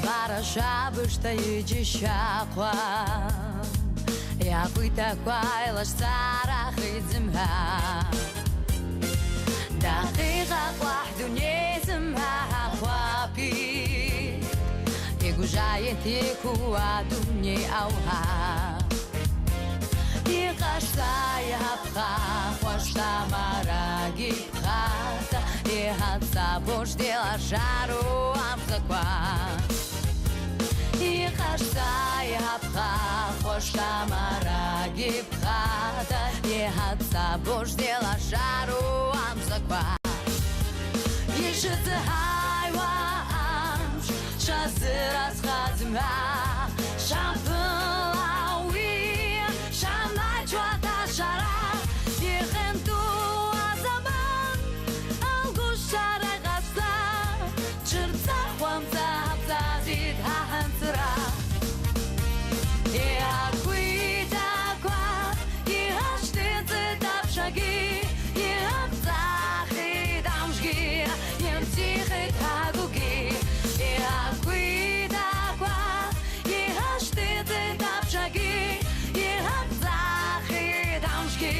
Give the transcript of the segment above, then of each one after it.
Бараша быштайы шаква Я бытаквай лаш царах идзимха Дакиqa wahdu nezimha хвапи Игужаете куадуне ауха Иqashтай хапха Хвашта мараги пхата Ихатса бождела жару амзаква Иqashтай хапха Хвашта мараги пхата Ихатса бождела жару амзаква Ишыты хайваш Шазырас хазымha Шампылауи Шамай чуата шара Ихенту азаман Алгу шара гаса Чырца хуамца хапца зид хахантыра Иакуита ква Ихаштыцы тапшаги Ихапцахи дамжги Емтихи тагуги Иакуита ква Ихаштыцы тапшаги Ихапцахи дамжги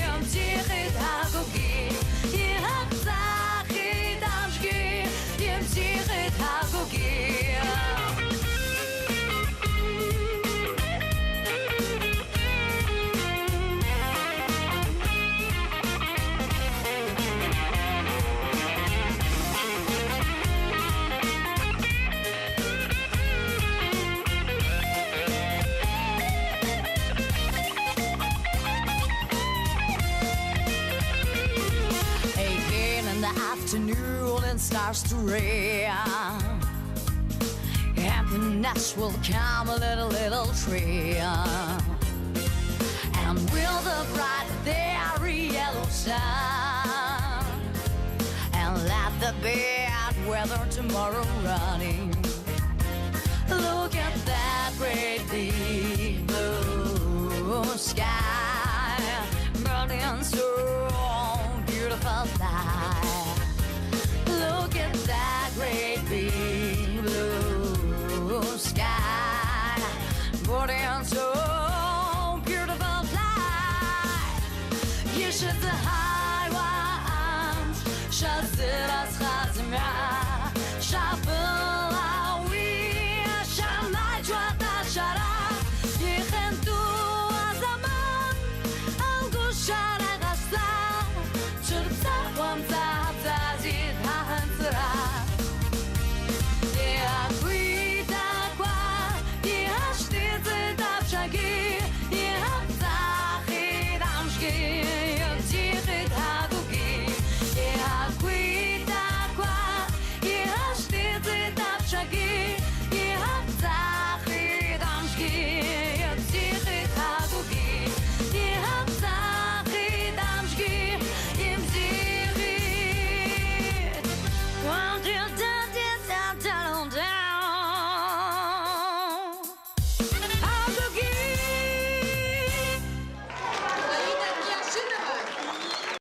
Емтихи тагуги Ихапцахи дамжги Емтихи тагуги Afternoon and starts to rain Happiness will come a little tree And with the bright there yellow sun And let the bad weather tomorrow running Look at that great big blue sky Burning so beautiful light Look at that great big blue sky Burning so beautiful light You should the high ones Shazira